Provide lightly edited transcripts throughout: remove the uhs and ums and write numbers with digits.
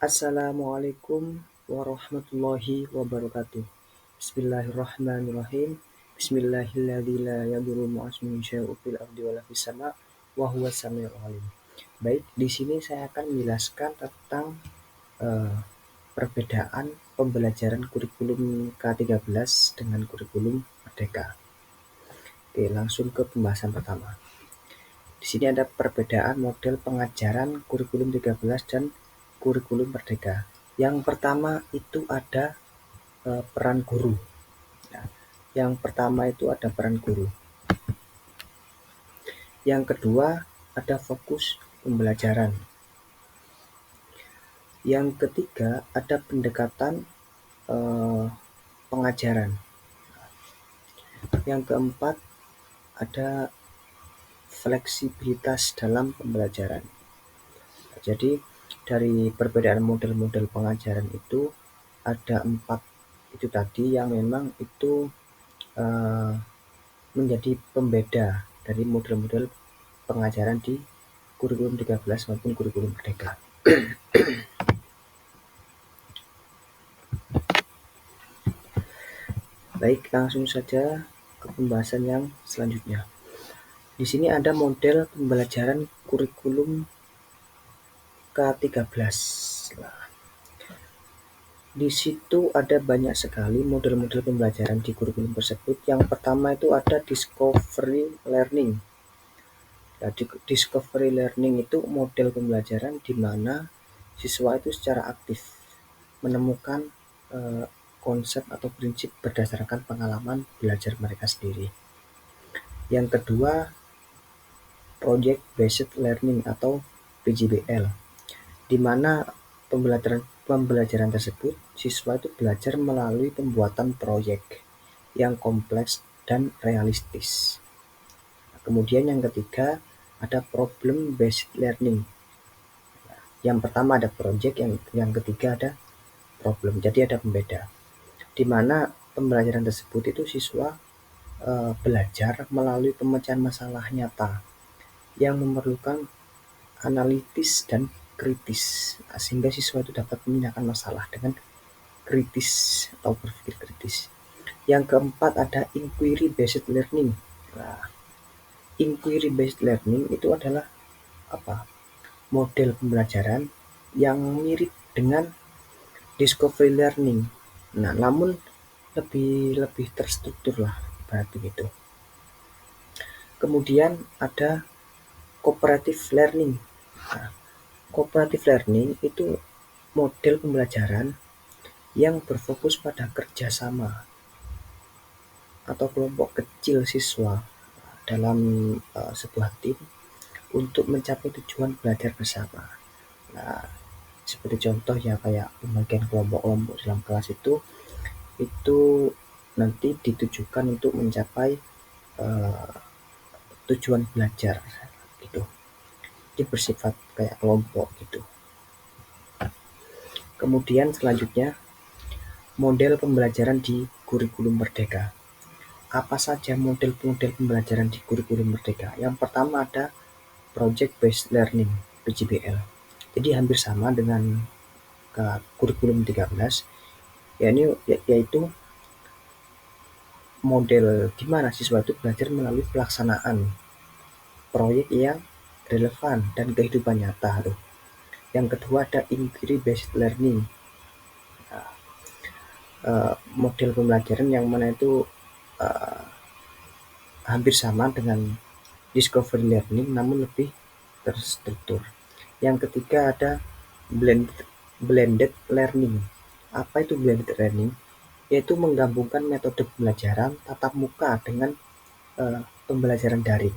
Assalamualaikum warahmatullahi wabarakatuh. Bismillahirrahmanirrahim. Bismillahilladzi la yadurru ma'asmihi syai'un fil ardi wala fis sama' wa huwas samiul alim. Baik, di sini saya akan menjelaskan tentang eh, perbedaan pembelajaran kurikulum K13 dengan kurikulum Merdeka. Oke, langsung ke pembahasan pertama. Di sini ada perbedaan model pengajaran kurikulum 13 dan kurikulum Merdeka. Yang pertama itu ada peran guru. Nah, yang pertama itu ada peran guru. Yang kedua ada fokus pembelajaran. Yang ketiga ada pendekatan pengajaran. Yang keempat ada fleksibilitas dalam pembelajaran. Jadi dari perbedaan model-model pengajaran itu ada 4 itu tadi yang memang itu menjadi pembeda dari model-model pengajaran di kurikulum 13 maupun kurikulum Merdeka. Baik, langsung saja ke pembahasan yang selanjutnya. Di sini ada model pembelajaran kurikulum K13. Nah, di situ ada banyak sekali model-model pembelajaran di kurikulum tersebut. Yang pertama itu ada discovery learning. Nah, discovery learning itu model pembelajaran di mana siswa itu secara aktif menemukan konsep atau prinsip berdasarkan pengalaman belajar mereka sendiri. Yang kedua, project based learning atau PJBL, di mana pembelajaran tersebut siswa itu belajar melalui pembuatan proyek yang kompleks dan realistis. Kemudian yang ketiga ada problem based learning. Yang pertama ada project, yang ketiga ada problem. Jadi ada pembeda. Di mana pembelajaran tersebut itu siswa belajar melalui pemecahan masalah nyata yang memerlukan analitis dan kritis, sehingga siswa itu dapat memindahkan masalah dengan kritis atau berpikir kritis. Yang keempat ada inquiry based learning. Nah, inquiry based learning itu adalah model pembelajaran yang mirip dengan discovery learning. Nah, namun lebih terstruktur lah berarti itu. Kemudian ada cooperative learning. Nah, cooperative learning itu model pembelajaran yang berfokus pada kerjasama atau kelompok kecil siswa dalam sebuah tim untuk mencapai tujuan belajar bersama. Nah, seperti contoh ya kayak pembagian kelompok-kelompok dalam kelas itu nanti ditujukan untuk mencapai tujuan belajar gitu. Ini bersifat kayak kelompok gitu. Kemudian selanjutnya model pembelajaran di kurikulum Merdeka. Apa saja model-model pembelajaran di kurikulum Merdeka? Yang pertama ada project based learning (PJBL). Jadi hampir sama dengan kurikulum 13, yaitu model di mana siswa itu belajar melalui pelaksanaan proyek yang relevan dan kehidupan nyata. Yang kedua ada inquiry based learning. Model pembelajaran yang mana itu hampir sama dengan discovery learning namun lebih terstruktur. Yang ketiga ada blended learning. Apa itu blended learning? Yaitu menggabungkan metode pembelajaran tatap muka dengan pembelajaran daring.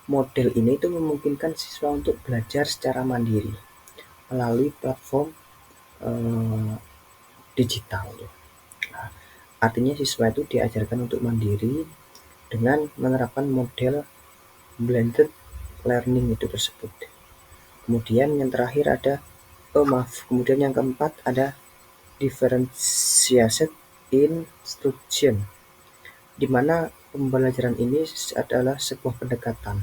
Model ini itu memungkinkan siswa untuk belajar secara mandiri melalui platform digital. Nah, artinya siswa itu diajarkan untuk mandiri dengan menerapkan model blended learning itu tersebut. Kemudian yang terakhir ada kemudian yang keempat ada differentiated instruction, di mana pembelajaran ini adalah sebuah pendekatan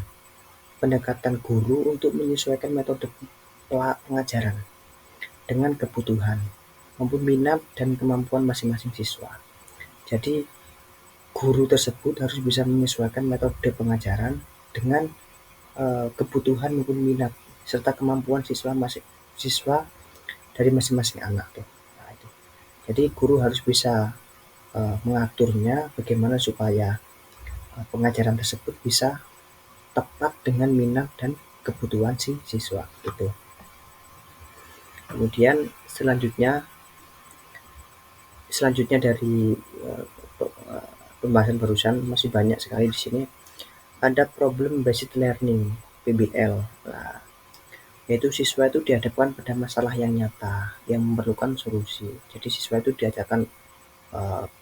guru untuk menyesuaikan metode pengajaran dengan kebutuhan maupun minat dan kemampuan masing-masing siswa. Jadi guru tersebut harus bisa menyesuaikan metode pengajaran dengan kebutuhan maupun minat serta kemampuan siswa dari masing-masing anak tuh. Nah, itu. Jadi guru harus bisa mengaturnya bagaimana supaya pengajaran tersebut bisa tepat dengan minat dan kebutuhan si siswa itu. Kemudian selanjutnya dari pembahasan barusan masih banyak sekali di sini. Ada problem based learning (PBL). Nah, yaitu siswa itu dihadapkan pada masalah yang nyata yang memerlukan solusi. Jadi siswa itu diajarkan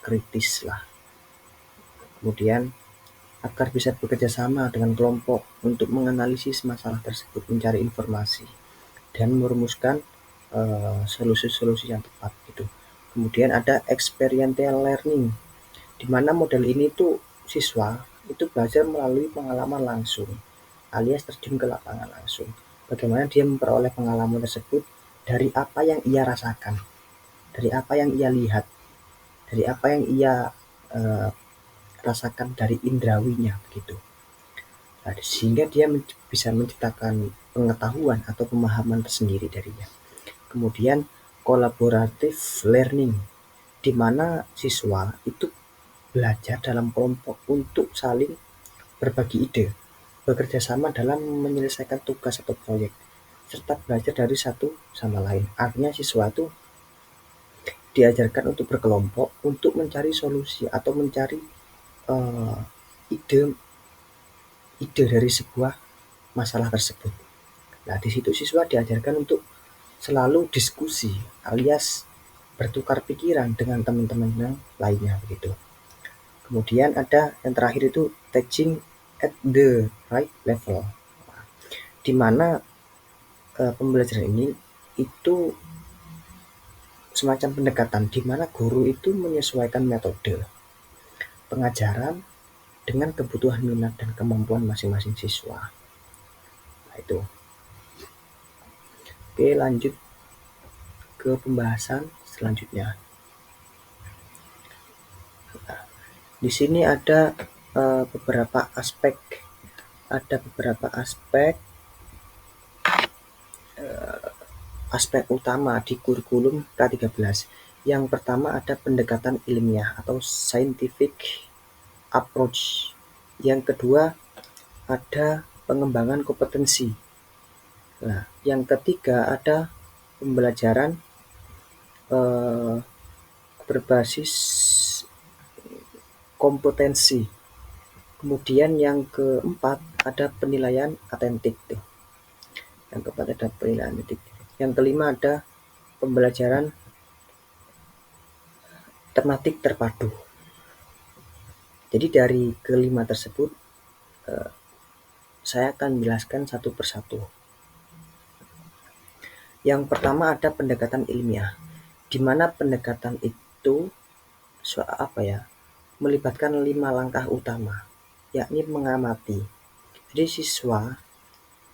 kritis lah. Kemudian agar bisa bekerja sama dengan kelompok untuk menganalisis masalah tersebut, mencari informasi, dan merumuskan solusi-solusi yang tepat gitu. Kemudian ada experiential learning, di mana model ini tuh siswa itu belajar melalui pengalaman langsung, alias terjun ke lapangan langsung. Bagaimana dia memperoleh pengalaman tersebut dari apa yang ia rasakan, dari apa yang ia lihat, dari apa yang ia rasakan dari indrawinya gitu. Nah, sehingga dia bisa menciptakan pengetahuan atau pemahaman tersendiri darinya. Kemudian collaborative learning, di mana siswa itu belajar dalam kelompok untuk saling berbagi ide, bekerja sama dalam menyelesaikan tugas atau proyek, serta belajar dari satu sama lain. Artinya siswa itu diajarkan untuk berkelompok untuk mencari solusi atau mencari ide dari sebuah masalah tersebut. Nah, di situ siswa diajarkan untuk selalu diskusi alias bertukar pikiran dengan teman-teman yang lainnya begitu. Kemudian ada yang terakhir itu teaching at the right level, di mana pembelajaran ini itu semacam pendekatan di mana guru itu menyesuaikan metode pengajaran dengan kebutuhan minat dan kemampuan masing-masing siswa. Nah, itu. Oke, lanjut ke pembahasan selanjutnya. Nah, di sini ada beberapa aspek aspek utama di kurikulum K13. Yang pertama ada pendekatan ilmiah atau scientific approach. Yang kedua ada pengembangan kompetensi. Nah, yang ketiga ada pembelajaran berbasis kompetensi. Kemudian yang keempat ada penilaian autentik tuh. Yang keempat ada penilaian autentik. Yang kelima ada pembelajaran tematik terpadu. Jadi dari kelima tersebut saya akan menjelaskan satu persatu. Yang pertama ada pendekatan ilmiah, di mana pendekatan itu melibatkan 5 langkah utama, yakni mengamati. Jadi siswa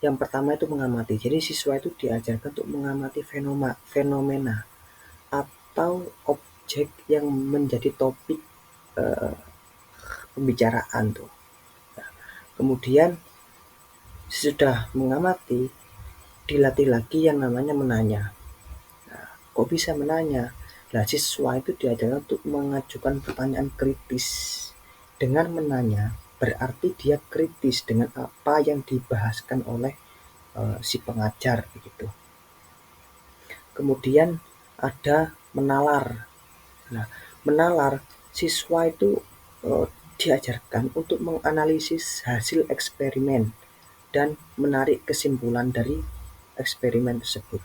yang pertama itu mengamati. Jadi siswa itu diajarkan untuk mengamati fenomena atau objek yang menjadi topik pembicaraan tuh. Nah, kemudian sesudah mengamati, dilatih lagi yang namanya menanya. Nah, kok bisa menanya? Nah, siswa itu diajarkan untuk mengajukan pertanyaan kritis. Dengan menanya, berarti dia kritis dengan apa yang dibahaskan oleh si pengajar begitu. Kemudian ada menalar. Nah, menalar siswa itu diajarkan untuk menganalisis hasil eksperimen dan menarik kesimpulan dari eksperimen tersebut.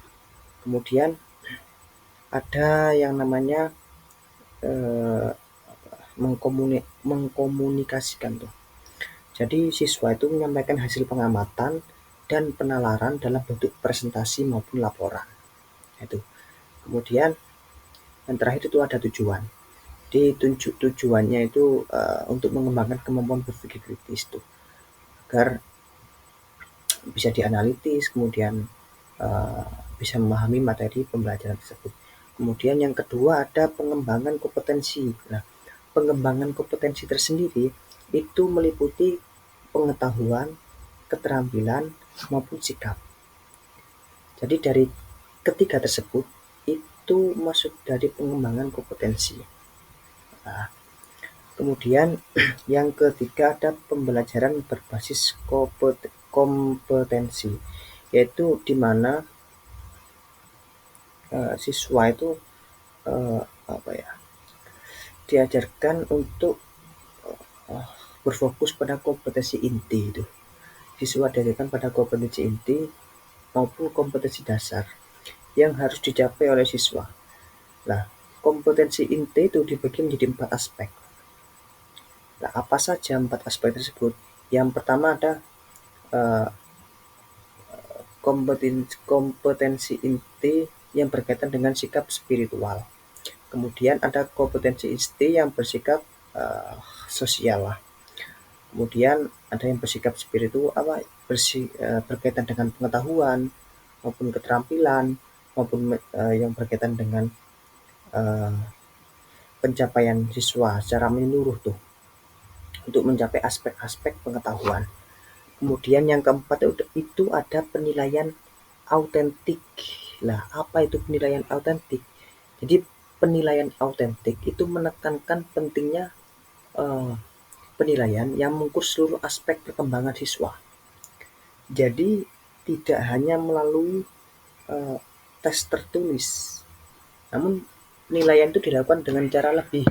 Kemudian ada yang namanya mengkomunikasikan tuh. Jadi siswa itu menyampaikan hasil pengamatan dan penalaran dalam bentuk presentasi maupun laporan. Itu. Kemudian yang terakhir itu ada tujuan. Jadi tujuannya itu untuk mengembangkan kemampuan berpikir kritis tuh, agar bisa dianalitis, kemudian bisa memahami materi pembelajaran tersebut. Kemudian yang kedua ada pengembangan kompetensi. Nah, pengembangan kompetensi tersendiri itu meliputi pengetahuan, keterampilan, maupun sikap. Jadi dari ketiga tersebut itu masuk dari pengembangan kompetensi. Nah, kemudian yang ketiga ada pembelajaran berbasis kompetensi, yaitu di mana siswa itu apa ya, diajarkan untuk uh, berfokus pada kompetensi inti itu. Siswa diajarkan pada kompetensi inti maupun kompetensi dasar yang harus dicapai oleh siswa. Nah, kompetensi inti itu dibagi menjadi 4 aspek. Nah, apa saja 4 aspek tersebut? Yang pertama ada uh, kompetensi inti yang berkaitan dengan sikap spiritual. Kemudian ada kompetensi inti yang bersikap sosial lah. Kemudian ada yang bersikap spiritual berkaitan dengan pengetahuan maupun keterampilan maupun yang berkaitan dengan pencapaian siswa secara menyeluruh tuh untuk mencapai aspek-aspek pengetahuan. Kemudian yang keempat itu ada penilaian autentik. Lah, apa itu penilaian autentik? Jadi penilaian autentik itu menekankan pentingnya penilaian yang mengukur seluruh aspek perkembangan siswa. Jadi tidak hanya melalui tes tertulis, namun penilaian itu dilakukan dengan cara lebih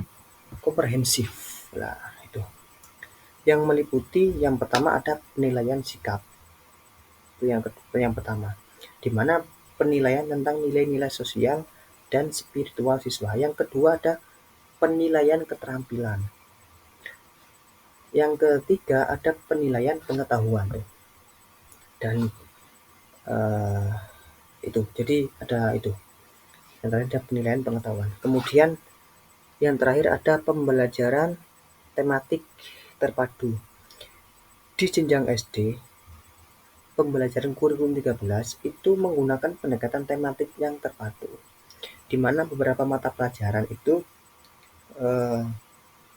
komprehensif. Lah, itu. Yang meliputi yang pertama ada penilaian sikap. Itu yang pertama. Di mana penilaian tentang nilai-nilai sosial dan spiritual siswa. Yang kedua ada penilaian keterampilan. Yang ketiga ada penilaian pengetahuan. Dan itu. Jadi ada itu. Yang terakhir ada penilaian pengetahuan. Kemudian yang terakhir ada pembelajaran tematik terpadu. Di jenjang SD, pembelajaran kurikulum 13 itu menggunakan pendekatan tematik yang terpadu, di mana beberapa mata pelajaran itu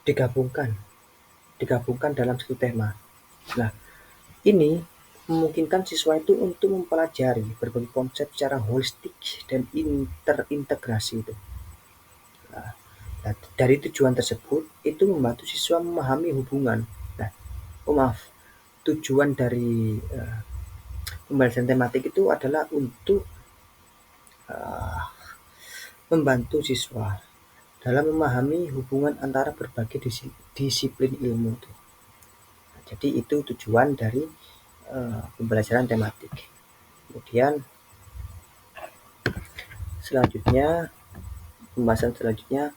digabungkan dalam satu tema. Nah, ini memungkinkan siswa itu untuk mempelajari berbagai konsep secara holistik dan terintegrasi itu. Nah, dari tujuan tersebut itu membantu siswa memahami hubungan. Nah, tujuan dari pembelajaran tematik itu adalah untuk membantu siswa dalam memahami hubungan antara berbagai disiplin ilmu itu. Nah, jadi itu tujuan dari pembelajaran tematik. Kemudian selanjutnya pembahasan selanjutnya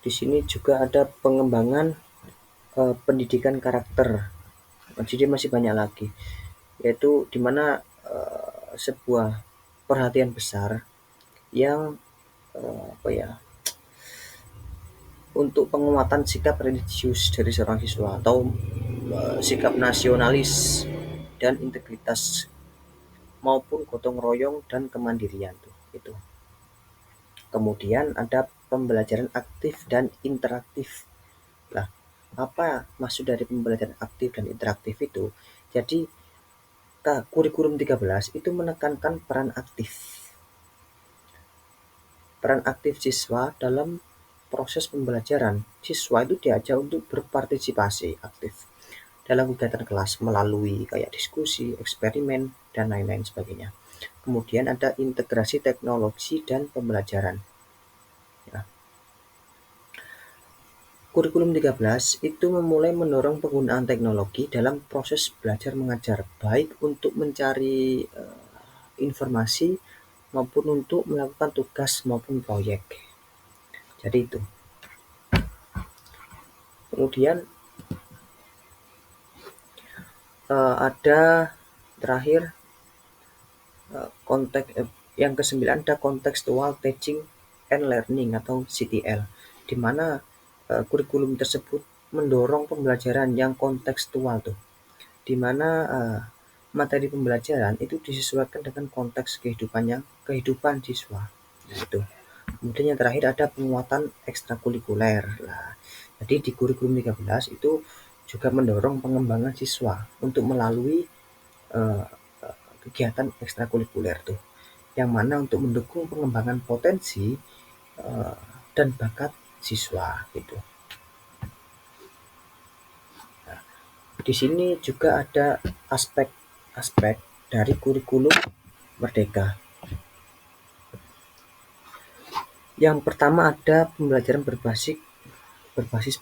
di sini juga ada pengembangan pendidikan karakter. Jadi masih banyak lagi, yaitu di mana sebuah perhatian besar yang untuk penguatan sikap religius dari seorang siswa atau sikap nasionalis dan integritas maupun gotong royong dan kemandirian tuh itu. Kemudian ada pembelajaran aktif dan interaktif. Nah, apa maksud dari pembelajaran aktif dan interaktif itu? Jadi kurikulum 13 itu menekankan peran aktif. Peran aktif siswa dalam proses pembelajaran. Siswa itu diajak untuk berpartisipasi aktif dalam kegiatan kelas melalui kayak diskusi, eksperimen, dan lain-lain sebagainya. Kemudian ada integrasi teknologi dan pembelajaran. Ya. Kurikulum 13 itu memulai mendorong penggunaan teknologi dalam proses belajar mengajar, baik untuk mencari informasi maupun untuk melakukan tugas maupun proyek. Jadi itu. Kemudian ada terakhir konteks yang ke-9 ada contextual teaching and learning atau CTL, di mana kurikulum tersebut mendorong pembelajaran yang kontekstual tuh. di mana materi pembelajaran itu disesuaikan dengan konteks kehidupan siswa. Nah, itu. Kemudian yang terakhir ada penguatan ekstrakurikuler. Nah, jadi di kurikulum 13 itu juga mendorong pengembangan siswa untuk melalui uh, kegiatan ekstrakurikuler tuh, yang mana untuk mendukung pengembangan potensi uh, dan bakat siswa gitu. Nah, di sini juga ada aspek-aspek dari kurikulum Merdeka. Yang pertama ada pembelajaran berbasis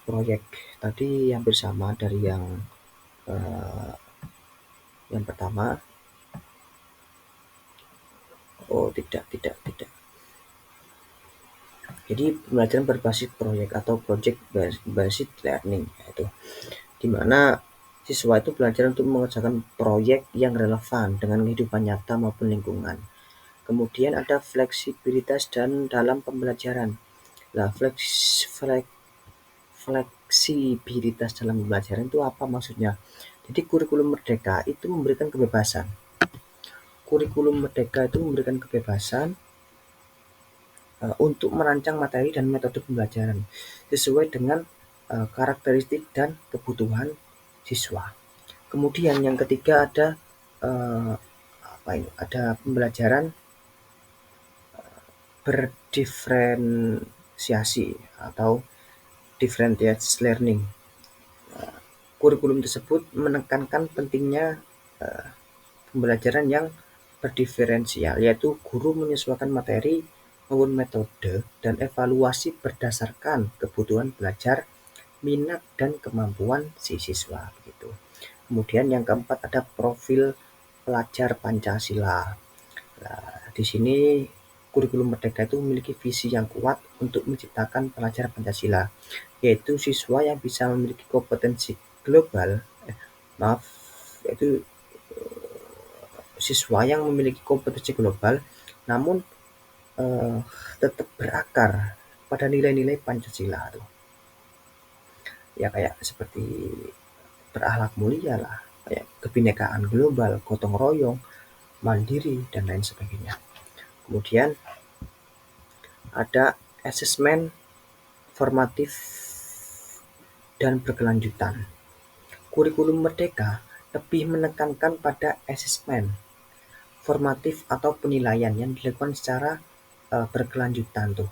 proyek. Tadi hampir sama dari yang pertama. Oh, tidak. Jadi pembelajaran berbasis proyek atau project based learning, yaitu di mana siswa itu belajar untuk mengerjakan proyek yang relevan dengan kehidupan nyata maupun lingkungan. Kemudian ada fleksibilitas dan dalam pembelajaran. Nah, fleksibilitas dalam pembelajaran itu apa maksudnya? Jadi kurikulum Merdeka itu memberikan kebebasan. Kurikulum Merdeka itu memberikan kebebasan untuk merancang materi dan metode pembelajaran sesuai dengan karakteristik dan kebutuhan siswa. Kemudian yang ketiga ada ada pembelajaran berdiferensiasi atau differentiated learning. Kurikulum tersebut menekankan pentingnya pembelajaran yang berdiferensial, yaitu guru menyesuaikan materi maupun metode dan evaluasi berdasarkan kebutuhan belajar, minat dan kemampuan si siswa gitu. Kemudian yang keempat ada profil pelajar Pancasila. Nah, di sini kurikulum Merdeka itu memiliki visi yang kuat untuk menciptakan pelajar Pancasila, yaitu siswa yang bisa memiliki kompetensi global, yaitu siswa yang memiliki kompetensi global, namun tetap berakar pada nilai-nilai Pancasila tuh. Ya kayak seperti berakhlak mulia lah, kayak kebinekaan global, gotong royong, mandiri dan lain sebagainya. Kemudian ada asesmen formatif dan berkelanjutan. Kurikulum Merdeka lebih menekankan pada asesmen formatif atau penilaian yang dilakukan secara berkelanjutan tuh,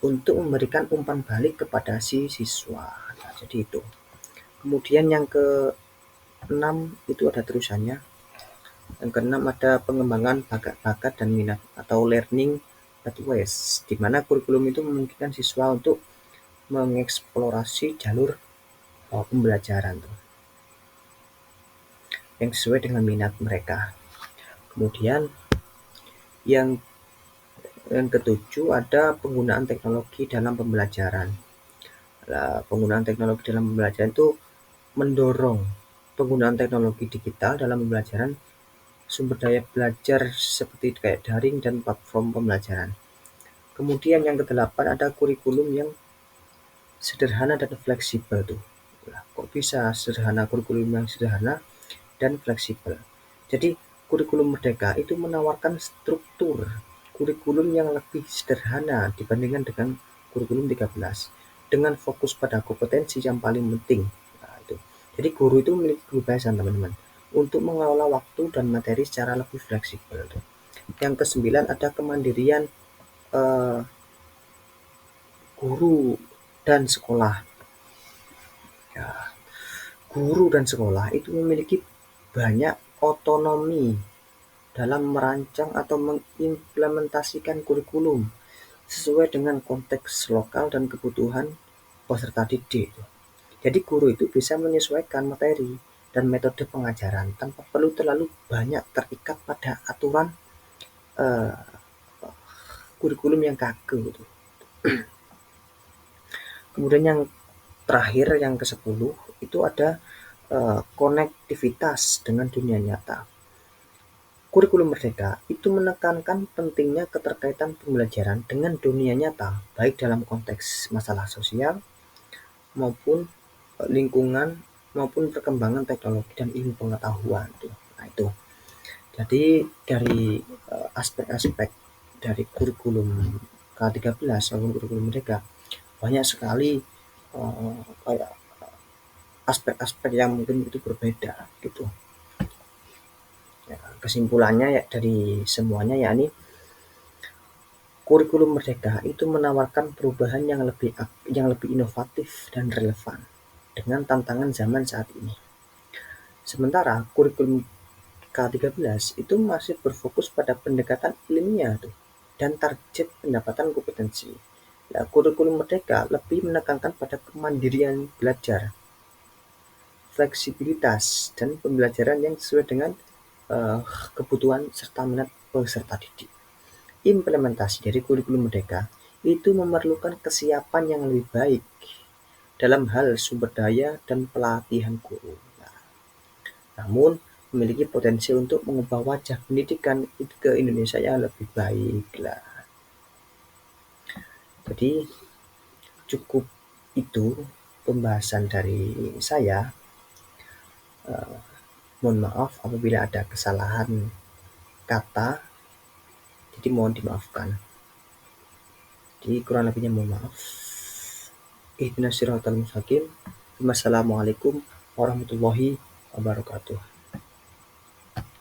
untuk memberikan umpan balik kepada si siswa. Nah, jadi itu. Kemudian yang ke-6 itu ada terusannya. Yang ke-6 ada pengembangan bakat-bakat dan minat atau learning pathways, di mana kurikulum itu memungkinkan siswa untuk mengeksplorasi jalur pembelajaran tuh, yang sesuai dengan minat mereka. Kemudian yang ketujuh ada penggunaan teknologi dalam pembelajaran. Nah, penggunaan teknologi dalam pembelajaran itu mendorong penggunaan teknologi digital dalam pembelajaran, sumber daya belajar seperti kayak daring dan platform pembelajaran. Kemudian yang kedelapan ada kurikulum yang sederhana dan fleksibel tuh. Nah, kok bisa sederhana, kurikulum yang sederhana dan fleksibel? Jadi kurikulum Merdeka itu menawarkan struktur kurikulum yang lebih sederhana dibandingkan dengan kurikulum 13, dengan fokus pada kompetensi yang paling penting. Nah, itu. Jadi guru itu memiliki kebebasan teman-teman untuk mengelola waktu dan materi secara lebih fleksibel. Yang ke-9 ada kemandirian guru dan sekolah. Ya, guru dan sekolah itu memiliki banyak otonomi dalam merancang atau mengimplementasikan kurikulum sesuai dengan konteks lokal dan kebutuhan peserta didik. Jadi guru itu bisa menyesuaikan materi dan metode pengajaran tanpa perlu terlalu banyak terikat pada aturan uh, kurikulum yang kaku gitu. Kemudian yang terakhir yang ke-10 itu ada konektivitas dengan dunia nyata. Kurikulum Merdeka itu menekankan pentingnya keterkaitan pembelajaran dengan dunia nyata, baik dalam konteks masalah sosial maupun lingkungan maupun perkembangan teknologi dan ilmu pengetahuan tuh. Nah itu. Jadi dari aspek-aspek dari kurikulum K13 maupun kurikulum Merdeka banyak sekali kayak aspek-aspek yang mungkin itu berbeda gitu. Ya, kesimpulannya ya dari semuanya yakni kurikulum Merdeka itu menawarkan perubahan yang lebih inovatif dan relevan dengan tantangan zaman saat ini. Sementara kurikulum K13 itu masih berfokus pada pendekatan ilmiah tuh dan target pendapatan kompetensi. Nah, kurikulum Merdeka lebih menekankan pada kemandirian belajar, fleksibilitas, dan pembelajaran yang sesuai dengan uh, kebutuhan serta minat peserta didik. Implementasi dari kurikulum Merdeka itu memerlukan kesiapan yang lebih baik dalam hal sumber daya dan pelatihan guru. Nah, namun memiliki potensi untuk mengubah wajah pendidikan ke Indonesia yang lebih baik lah. Jadi cukup itu pembahasan dari saya. Eh, Mohon maaf apabila ada kesalahan kata, jadi mohon dimaafkan. Jadi kurang lebihnya mohon maaf. Ihdinas siratal mustaqim. Wassalamualaikum warahmatullahi wabarakatuh.